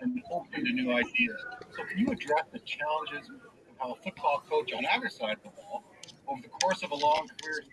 and open to new ideas. So can you address the challenges of how a football coach on either side of the ball, over the course of a long career,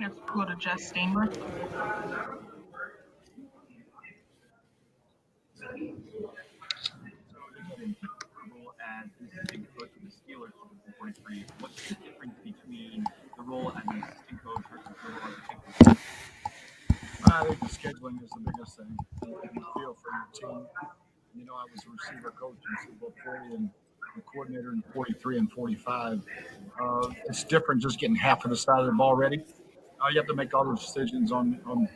Let's go to Jess Steinberg. As assistant coach of the Steelers in 43, what's the difference between the role as an assistant coach versus the role as a head coach? I think the scheduling is the biggest thing. You feel for your team. You know, I was a receiver coach in Super Bowl 40 and the coordinator in 43 and 45. It's different just getting half of the side of the ball ready. You have to make all those decisions on.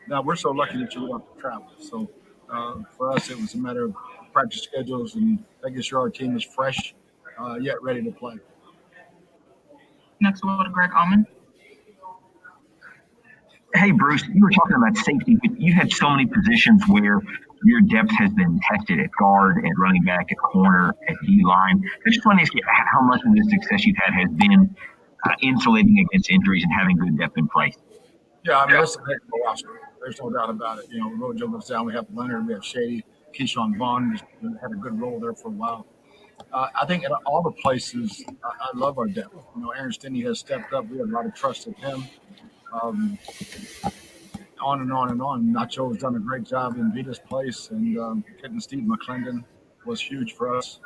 Now, we're so lucky that you don't have to travel. So for us, it was a matter of practice schedules and making sure our team is fresh, yet ready to play. Next, we'll go to Greg Allman. Hey, Bruce, you were talking about safety, but you had so many positions where your depth has been tested at guard, at running back, at corner, at D line. I just want to ask you how much of the success you've had has been insulating against injuries and having good depth in place. Yeah, I mean, that's a heck of a roster. There's no doubt about it. You know, Rojo goes down. We have Leonard, we have Shady, Keyshawn Vaughn had a good role there for a while. I think at all the places, I love our depth. You know, Aaron Stinney has stepped up. We have a lot of trust in him. Um, on and on and on. Nacho has done a great job in Vita's place, and getting Steve McClendon was huge for us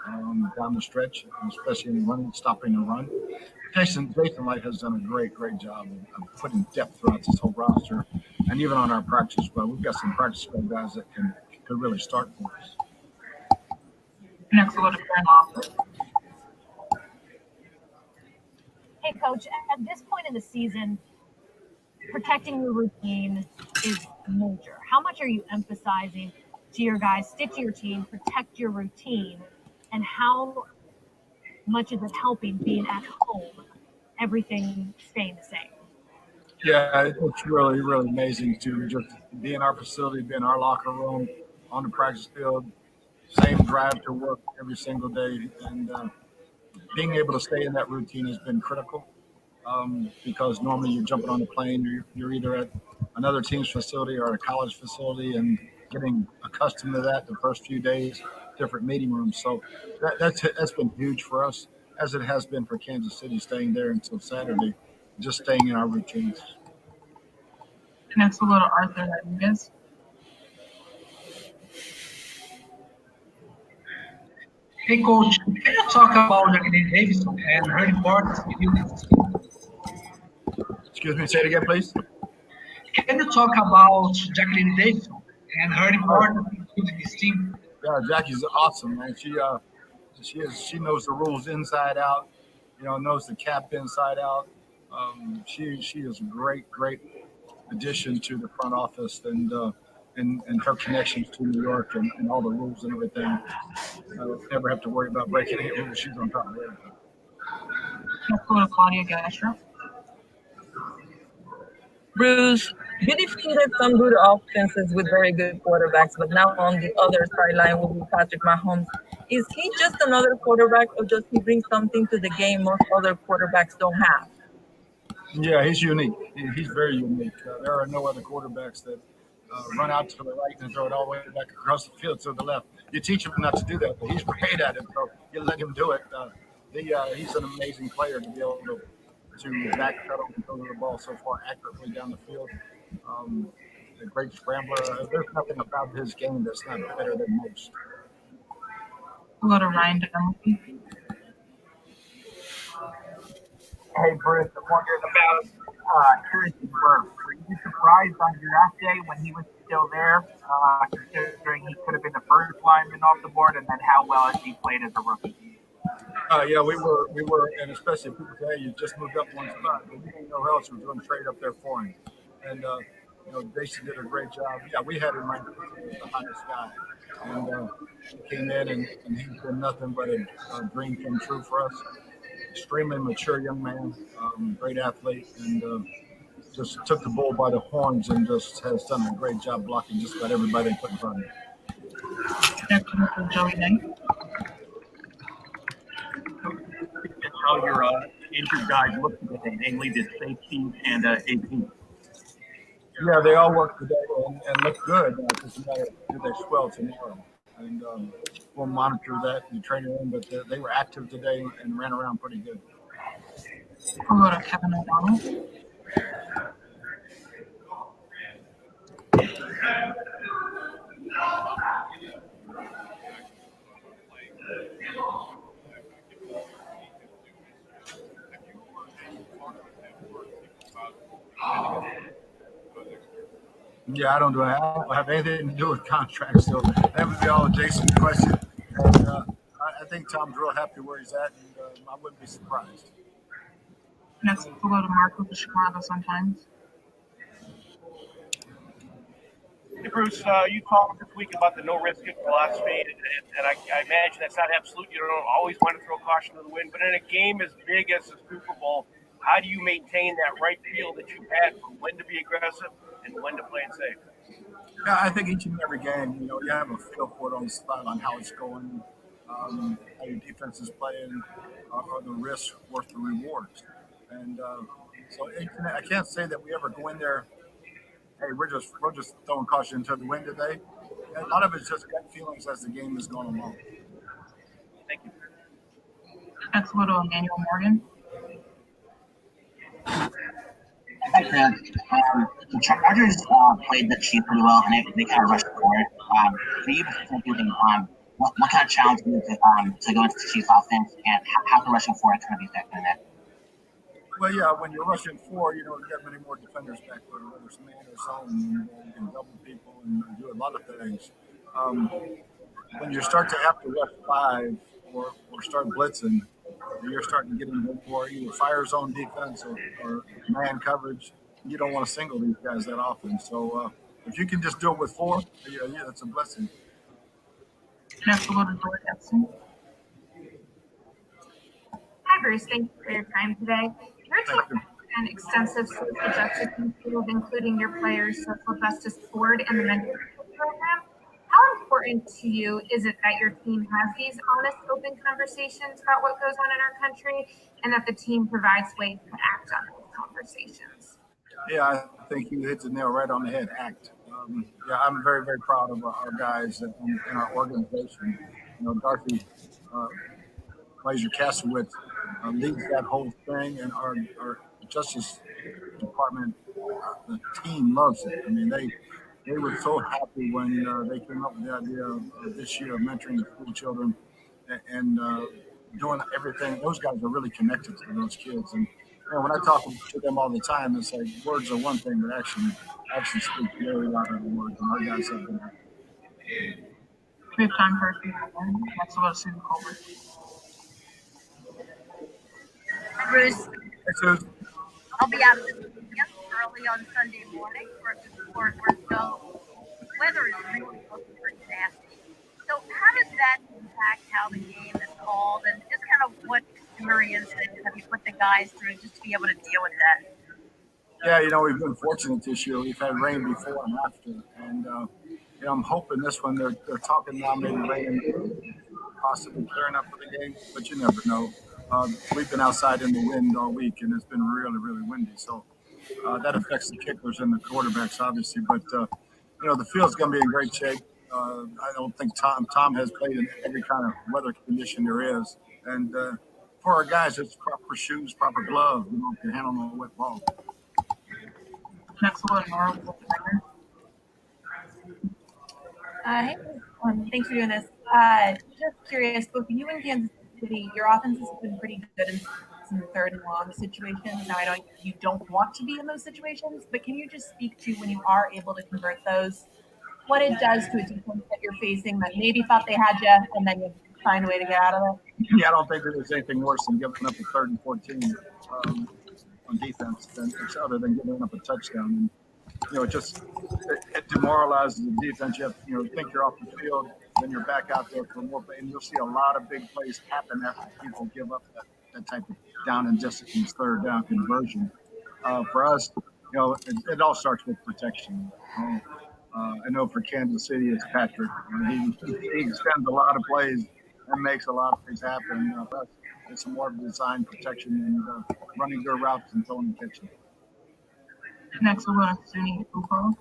down the stretch, especially in running, stopping the run. Jason Light has done a great job of putting depth throughout this whole roster, and even on our practice squad, we've got some practice squad guys that could really start for us. Next, we'll go to Karen Lawfirm. Hey, Coach, at this point in the season, protecting your routine is major. How much are you emphasizing to your guys, stick to your team, protect your routine and how much is it helping being at home, everything staying the same? Yeah, it's really, really amazing to just be in our facility, be in our locker room, on the practice field, same drive to work every single day. And being able to stay in that routine has been critical because normally you're jumping on a plane, you're either at another team's facility or a college facility, and getting accustomed to that the first few days, different meeting rooms. So that's been huge for us, as it has been for Kansas City, staying there until Saturday, just staying in our routines. Next, we'll go to Arthur Rodriguez. Hey, coach, can you talk about Jacqueline Davidson and her importance in building this team? Excuse me, say it again, please. Can you talk about Jacqueline Davidson and her importance in building this team? Yeah, Jackie's awesome, man. She knows the rules inside out. Knows the cap inside out. She is a great addition to the front office, and her connections to New York, and all the rules and everything. Never have to worry about breaking any rules. She's on top of everything. Next, we'll go to Claudia Castro. Bruce, you defeated some good offenses with very good quarterbacks, but now on the other sideline will be Patrick Mahomes. Is he just another quarterback, or does he bring something to the game most other quarterbacks don't have? Yeah, he's unique. He's very unique. There are no other quarterbacks that run out to the right and throw it all the way back across the field to the left. You teach him not to do that, but he's great at it. So you let him do it. He's an amazing player to be able to backpedal and throw the ball so far accurately down the field. A great scrambler. There's nothing about his game that's not better than most. We'll go to Ryan Dunleavy. Hey, Bruce, I'm wondering about Harrison Burke. Were you surprised on draft day when he was still there, considering he could have been the first lineman off the board, and then how well has he played as a rookie? Yeah, we were, and especially people say, hey, you just moved up one spot, but we didn't know who else was going to trade up there for him. And Jason did a great job. Yeah, we had him ranked as the highest guy, and he came in and he's been nothing but a dream come true for us. Extremely mature young man, great athlete, and just took the bull by the horns and just has done a great job blocking just about everybody they put in front of him. Next, we'll go to Joey Knight. How your injured guys look today, namely the safety and AP. Yeah, they all work today and look good. It's just a matter of do they swell tomorrow. And we'll monitor that in the training room, but they were active today and ran around pretty good. We'll go to Kevin O'Donnell. Yeah, I don't have anything to do with contracts, so that would be all Jason's question. And I think Tom's real happy where he's at, and I wouldn't be surprised. Next, we'll go to Mark with the Chicago Sun-Times. Hey, Bruce, you talked this week about the no-risk philosophy, and I imagine that's not absolute. You don't always want to throw caution to the wind, but in a game as big as the Super Bowl, how do you maintain that right feel that you had for when to be aggressive and when to play it safe? Yeah, I think each and every game, you have a feel for it on the spot on how it's going, how your defense is playing, are the risks worth the rewards? And so I can't say that we ever go in there, hey, we're just throwing caution into the wind today. A lot of it's just gut feelings as the game is going along. Thank you. Next, we'll go to Emmanuel Morgan. Hi, Chris. The Chargers played the Chiefs pretty well, and they kind of rushed forward. For you, thinking, what kind of challenge is it to go into the Chiefs offense, and how can rushing forward kind of be effective in that? Well, yeah, when you're rushing forward, you got many more defenders back there, whether it's man or zone, you can double people and do a lot of things. When you start to have to rush five or start blitzing, you're starting to get into more either fire zone defense or man coverage. You don't want to single these guys that often. So if you can just do it with four, yeah, that's a blessing. Next, we'll go to George Edson. Hi, Bruce. Thank you for your time today. Your team has an extensive social justice initiative, including your players' social justice board and the mentorship program. How important to you is it that your team has these honest, open conversations about what goes on in our country, and that the team provides ways to act on those conversations? Yeah, I think you hit the nail right on the head. Act. Yeah, I'm very, very proud of our guys in our organization. Darcy uh, Glazer Casowitz leads that whole thing, and our Justice Department, the team loves it. I mean, they were so happy when they came up with the idea of this year of mentoring the school children and doing everything. Those guys are really connected to those kids, and when I talk to them all the time, it's like words are one thing, but action speaks very louder than words, and our guys have been. We have time for a few more. Next, we'll go to Susan Colbert. Bruce, Susan. I'll be out of the studio early on Sunday morning for a sport where so weather is really looking pretty nasty. So how does that impact how the game is called, and just kind of what experiences have you put the guys through just to be able to deal with that? Yeah, we've been fortunate this year. We've had rain before and after, and I'm hoping this one they're talking now maybe rain possibly clearing up for the game, but you never know. We've been outside in the wind all week, and it's been really, really windy. So that affects the kickers and the quarterbacks, obviously. But the field's going to be in great shape. I don't think Tom has played in every kind of weather condition there is, and for our guys, it's proper shoes, proper gloves, to handle a wet ball. Next, we'll go to Nora with the timer. Hey, thanks for doing this. Just curious, both you and Kansas City, your offense has been pretty good in some third and long situations. Now, you don't want to be in those situations, but can you just speak to when you are able to convert those, what it does to a defense that you're facing that maybe thought they had you, and then you find a way to get out of it? Yeah, I don't think there's anything worse than giving up a 3rd and 14 on defense other than giving up a touchdown. And it demoralizes the defense. You have think you're off the field, then you're back out there for more play, and you'll see a lot of big plays happen after people give up that type of down and distance 3rd down conversion. For us, it all starts with protection. I know for Kansas City, it's Patrick. He extends a lot of plays and makes a lot of things happen. For us, it's more of design protection and running good routes and throwing and catching. Next, we'll go to Sunny Upo.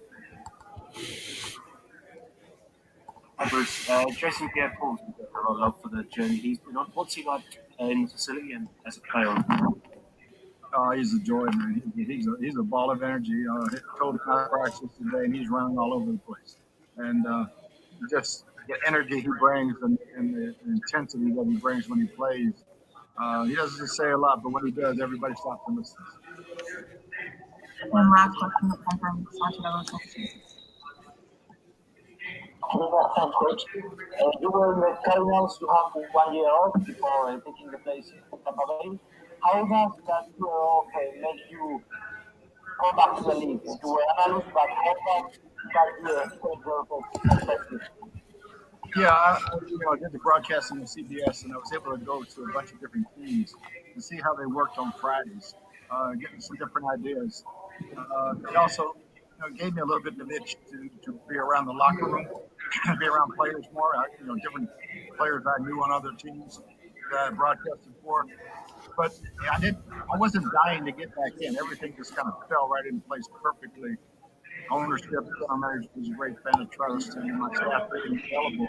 Hi Bruce, Jason Pierre-Paul's been getting a lot of love for the journey he's been on. What's he like in the facility and as a player? He's a joy, man. He's a ball of energy. He told practice today, and he's running all over the place. And just the energy he brings and the intensity that he brings when he plays. He doesn't just say a lot, but when he does, everybody stops and listens. One last question will come from Santiago Thompson. Thanks, coach. You were in the Cardinals, you have 1 year off before taking the place in Tampa Bay. How does that year off make you come back to the league? You were analyst, but how does that year take your perspective? Yeah, I did the broadcasting on CBS, and I was able to go to a bunch of different teams and see how they worked on Fridays, getting some different ideas. It also gave me a little bit of itch to be around the locker room, be around players more. Different players I knew on other teams that I broadcasted for. But I wasn't dying to get back in. Everything just kind of fell right into place perfectly. Ownership, general manager was a great fan of trust, and my staff being available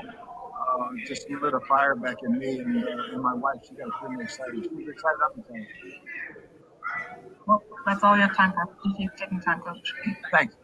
just lit a fire back in me, and my wife. She got really excited. She was excited. I'm excited. Well, that's all we have time for. Appreciate you taking time, Coach. Thanks.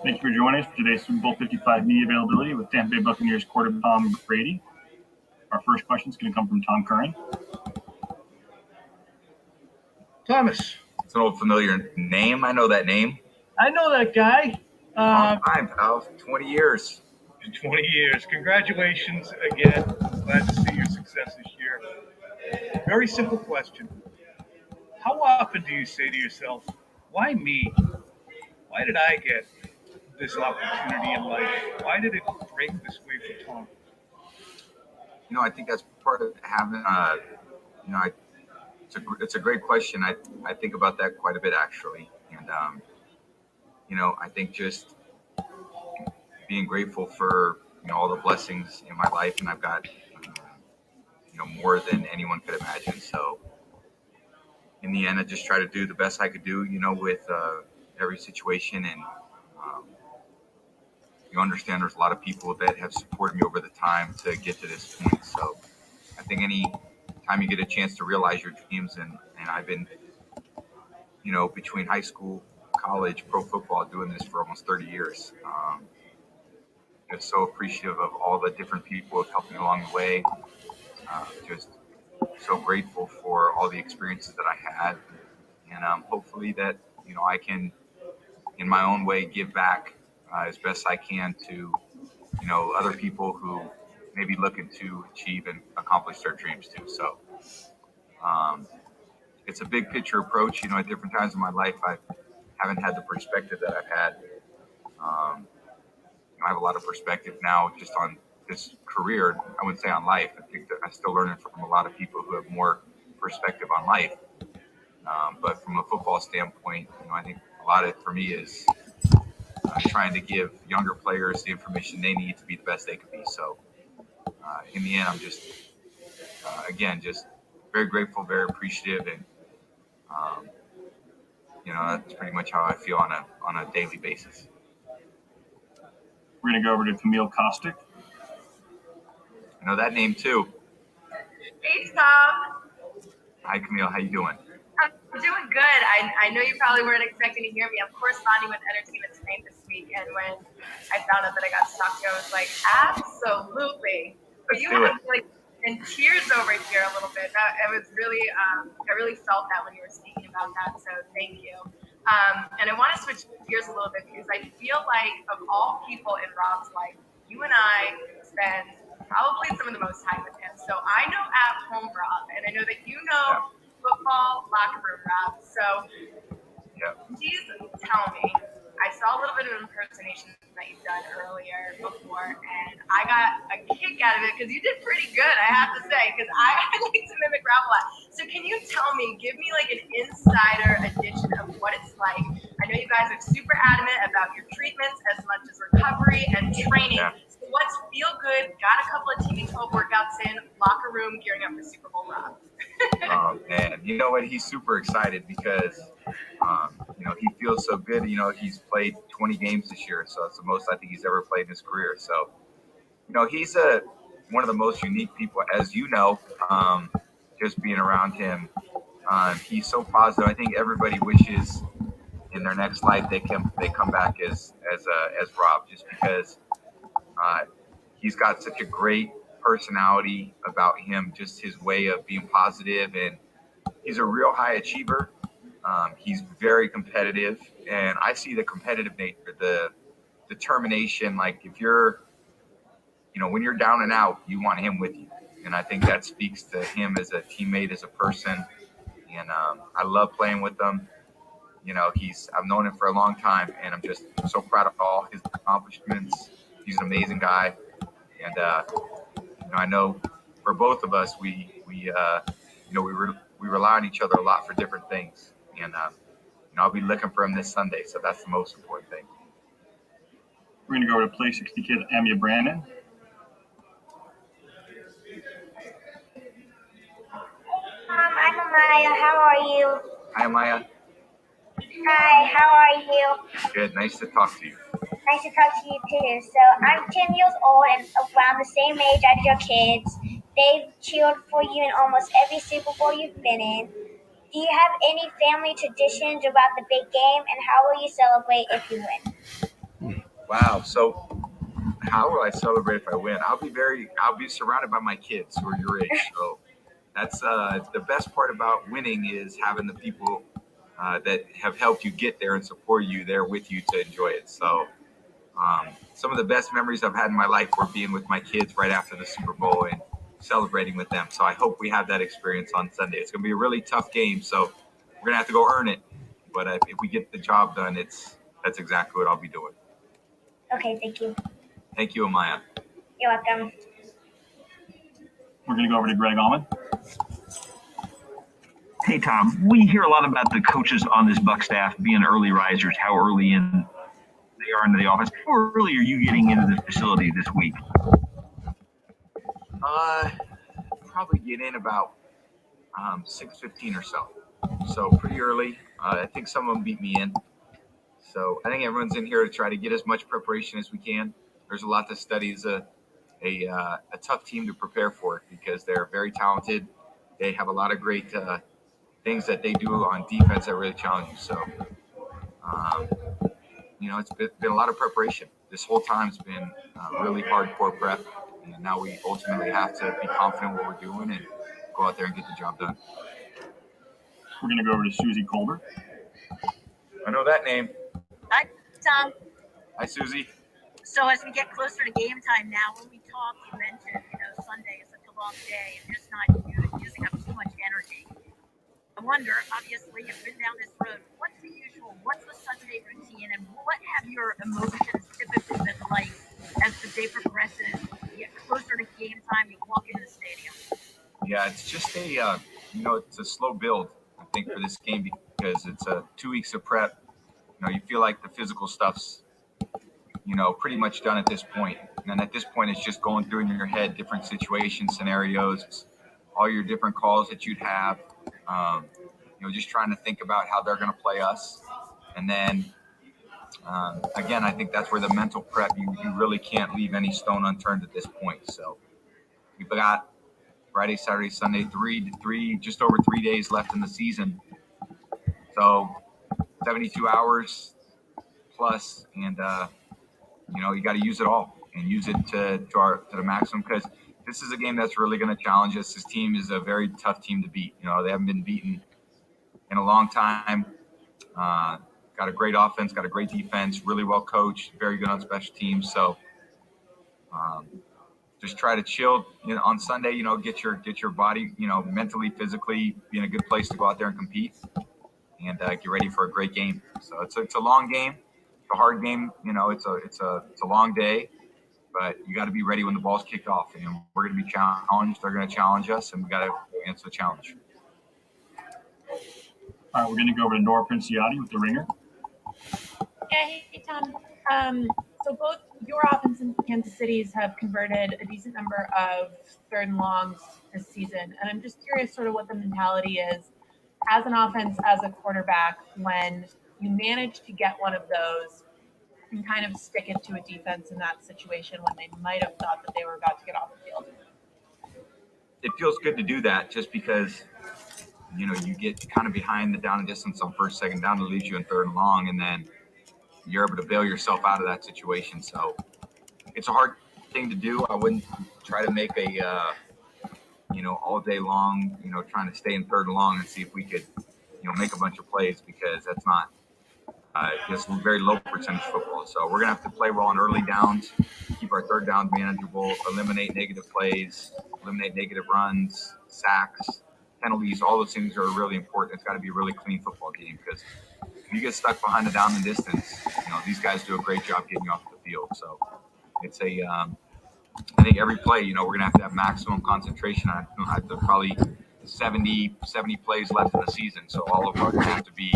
Thank you for joining us for today's Super Bowl 55 media availability with Tampa Bay Buccaneers quarterback Tom Brady. Our first question is going to come from Tom Curran. Thomas. It's an old familiar name. I know that name. I know that guy. Long time, pal. 20 years. 20 years. Congratulations again. Glad to see your success this year. Very simple question. How often do you say to yourself, why me? Why did I get this opportunity in life? Why did it break this way for Tom? I think that's part of having, it's a great question. I think about that quite a bit, actually. And, I think just being grateful for, all the blessings in my life. And I've got, more than anyone could imagine. So in the end, I just try to do the best I could do, with every situation. And you understand there's a lot of people that have supported me over the time to get to this point. So I think any time you get a chance to realize your dreams, and I've been, between high school, college, pro football, doing this for almost 30 years. Just so appreciative of all the different people who helped me along the way. Just so grateful for all the experiences that I had. And hopefully that, I can, in my own way, give back as best I can to, other people who may be looking to achieve and accomplish their dreams too. So it's a big picture approach. At different times in my life, I haven't had the perspective that I've had. I have a lot of perspective now just on this career. I wouldn't say on life. I think that I'm still learning from a lot of people who have more perspective on life. But from a football standpoint, I think a lot of it for me is trying to give younger players the information they need to be the best they could be. So in the end, I'm just, again, just very grateful, very appreciative. And, that's pretty much how I feel on a daily basis. We're going to go over to Camille Kostick. I know that name too. Hey, Tom. Hi, Camille. How you doing? I'm doing good. I know you probably weren't expecting to hear me. I'm corresponding with Entertainment Tonight this week, and when I found out that I got stuck, I was like, absolutely. But you had me in tears over here a little bit. It was really, I really felt that when you were speaking about that. So thank you. And I want to switch gears a little bit because I feel like of all people in Rob's life, you and I spend probably some of the most time with him. So I know at home Rob, and I know that you know football locker room Rob. So please tell me, I saw a little bit of impersonation that you've done earlier before, and I got a kick out of it because you did pretty good, I have to say, because I like to mimic Rob a lot. So can you tell me, give me like an insider edition of what it's like? I know you guys are super adamant about your treatments as much as recovery and training. So what's feel good, got a couple of teaming 12 workouts in, locker room, gearing up for Super Bowl Rob? Oh, man. You know what? He's super excited because, he feels so good. He's played 20 games this year, so it's the most I think he's ever played in his career. So, he's one of the most unique people, as you know, just being around him. He's so positive. I think everybody wishes in their next life they come back as Rob, just because he's got such a great personality about him, just his way of being positive, and he's a real high achiever. He's very competitive, and I see the competitive nature, the determination. Like if you're, when you're down and out, you want him with you. and I think that speaks to him as a teammate, as a person. And I love playing with him. You know, I've known him for a long time, and I'm just so proud of all his accomplishments. He's an amazing guy, and I know for both of us, we rely on each other a lot for different things, and I'll be looking for him this Sunday, so that's the most important thing. We're going to go over to Play 60 Kid, Amia Brandon. I'm Amaya. How are you? Hi, Amaya. Hi, how are you? Good. Nice to talk to you. Nice to talk to you too. So I'm 10 years old and around the same age as your kids. They've cheered for you in almost every Super Bowl you've been in. Do you have any family traditions about the big game, and how will you celebrate if you win? Wow. So how will I celebrate if I win? I'll be surrounded by my kids who are your age. So that's the best part about winning is having the people that have helped you get there and support you there with you to enjoy it. So some of the best memories I've had in my life were being with my kids right after the Super Bowl and celebrating with them. So I hope we have that experience on Sunday. It's going to be a really tough game, so we're going to have to go earn it. But if we get the job done, that's exactly what I'll be doing. Okay, thank you. Thank you, Amaya. You're welcome. We're going to go over to Greg Allman. Hey, Tom, we hear a lot about the coaches on this Buck staff being early risers, how early in they are into the office. How early are you getting into the facility this week? Probably get in about 6:15 or so. So pretty early. I think some of them beat me in. So I think everyone's in here to try to get as much preparation as we can. There's a lot to study. It's a tough team to prepare for because they're very talented. They have a lot of great things that they do on defense that really challenge you. So, it's been a lot of preparation. This whole time's been really hardcore prep. And now we ultimately have to be confident in what we're doing and go out there and get the job done. We're going to go over to Susie Colbert. I know that name. Hi, Tom. Hi, Susie. So as we get closer to game time now, when we talked, you mentioned, Sunday is such a long day and just not using up too much energy. I wonder, obviously, you've been down this road. What's the usual? What's the Sunday routine, and what have your emotions typically been like as the day progresses? You get closer to game time, you walk into the stadium. Yeah, it's just it's a slow build, I think, for this game because it's 2 weeks of prep. You feel like the physical stuff's, pretty much done at this point. And at this point, it's just going through in your head different situations, scenarios, all your different calls that you'd have. Just trying to think about how they're going to play us. And then, again, I think that's where the mental prep, you really can't leave any stone unturned at this point. So we've got Friday, Saturday, Sunday, just over 3 days left in the season. So 72 hours plus, and you got to use it all and use it to the maximum because this is a game that's really going to challenge us. This team is a very tough team to beat. They haven't been beaten in a long time. Got a great offense, got a great defense, really well coached, very good on special teams. So just try to chill on Sunday, get your body, mentally, physically be in a good place to go out there and compete and get ready for a great game. So it's a long game. It's a hard game. It's a long day, but you got to be ready when the ball's kicked off. And we're going to be challenged. They're going to challenge us, and we got to answer the challenge. All right, we're going to go over to Nora Princiati with the Ringer. Yeah, hey, Tom. So both your offense and Kansas City's have converted a decent number of third and longs this season. And I'm just curious sort of what the mentality is as an offense, as a quarterback, when you manage to get one of those and kind of stick it to a defense in that situation when they might have thought that they were about to get off the field. It feels good to do that just because, you get kind of behind the down and distance on first, second down. It leaves you in third and long, and then you're able to bail yourself out of that situation. So it's a hard thing to do. I wouldn't try to make a, all day long, trying to stay in third and long and see if we could, make a bunch of plays because that's not, it's very low percentage football. So we're going to have to play well on early downs, keep our third down manageable, eliminate negative plays, eliminate negative runs, sacks, penalties. All those things are really important. It's got to be a really clean football game because if you get stuck behind the down and distance, these guys do a great job getting you off the field. So it's I think every play, we're going to have maximum concentration on probably 70 plays left in the season. So all of them are going to have to be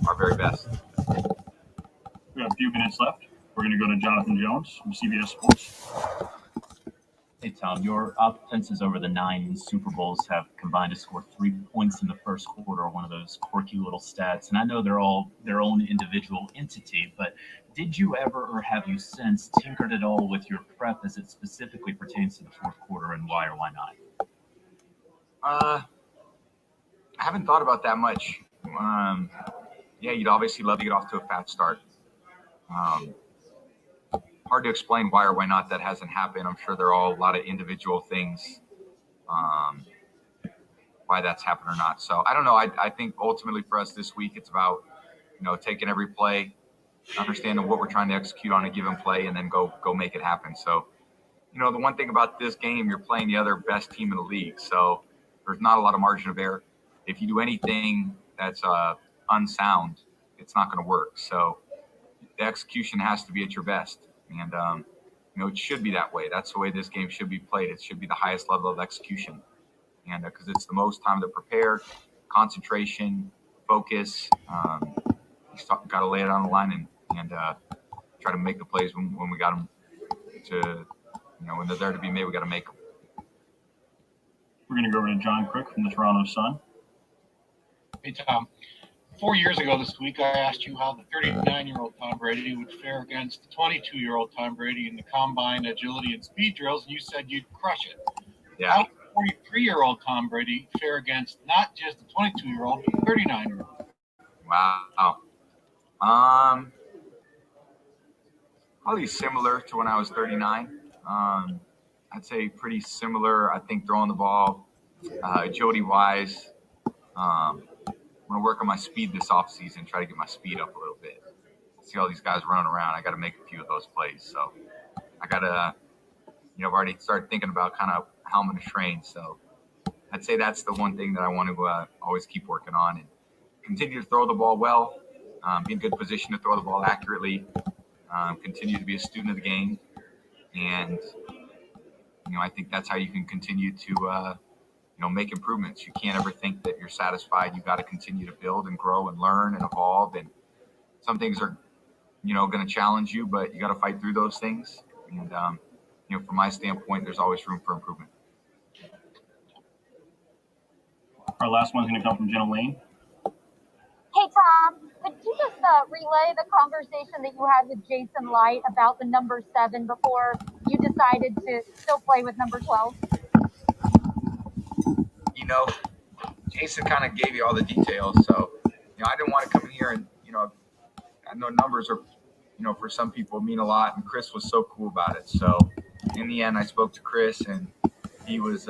our very best. We have a few minutes left. We're going to go to Jonathan Jones from CBS Sports. Hey, Tom, your offenses over the 9 Super Bowls have combined to score 3 points in the first quarter, one of those quirky little stats. And I know they're all their own individual entity, but did you ever or have you since tinkered at all with your prep as it specifically pertains to the fourth quarter, and why or why not? I haven't thought about that much. Yeah, you'd obviously love to get off to a fast start. Hard to explain why or why not that hasn't happened. I'm sure there are all a lot of individual things why that's happened or not. So I don't know. I think ultimately for us this week, it's about, taking every play, understanding what we're trying to execute on a given play, and then go make it happen. So, the one thing about this game, you're playing the other best team in the league. So there's not a lot of margin of error. If you do anything that's unsound, it's not going to work. So the execution has to be at your best. And, it should be that way. That's the way this game should be played. It should be the highest level of execution. And because it's the most time to prepare, concentration, focus. You got to lay it on the line and try to make the plays when we got them to, when they're there to be made, we got to make them. We're going to go over to John Crook from the Toronto Sun. Hey, Tom. 4 years ago this week, I asked you how the 39-year-old Tom Brady would fare against the 22-year-old Tom Brady in the combine, agility, and speed drills, and you said you'd crush it. Yeah. How would 43-year-old Tom Brady fare against not just the 22-year-old, but the 39-year-old? Wow. Probably similar to when I was 39. I'd say pretty similar. I think throwing the ball, agility-wise. I'm going to work on my speed this offseason, try to get my speed up a little bit. See all these guys running around. I got to make a few of those plays. So I got to, I've already started thinking about kind of how I'm going to train. So I'd say that's the one thing that I want to always keep working on and continue to throw the ball well, be in good position to throw the ball accurately, continue to be a student of the game. And, I think that's how you can continue to, make improvements. You can't ever think that you're satisfied. You've got to continue to build and grow and learn and evolve. And some things are, going to challenge you, but you got to fight through those things. And, from my standpoint, there's always room for improvement. Our last one's going to come from Jenna Lane. Hey, Tom, could you just relay the conversation that you had with Jason Light about the number 7 before you decided to still play with number 12? Jason kind of gave you all the details. So, I didn't want to come in here and, I know numbers are, for some people mean a lot. And Chris was so cool about it. So in the end, I spoke to Chris and he was,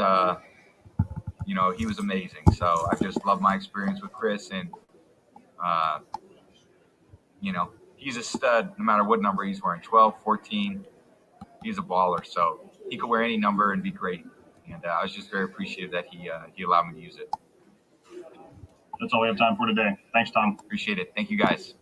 he was amazing. So I just love my experience with Chris and, he's a stud no matter what number he's wearing, 12, 14, he's a baller. So he could wear any number and be great. And I was just very appreciative that he allowed me to use it. That's all we have time for today. Thanks, Tom. Appreciate it. Thank you, guys.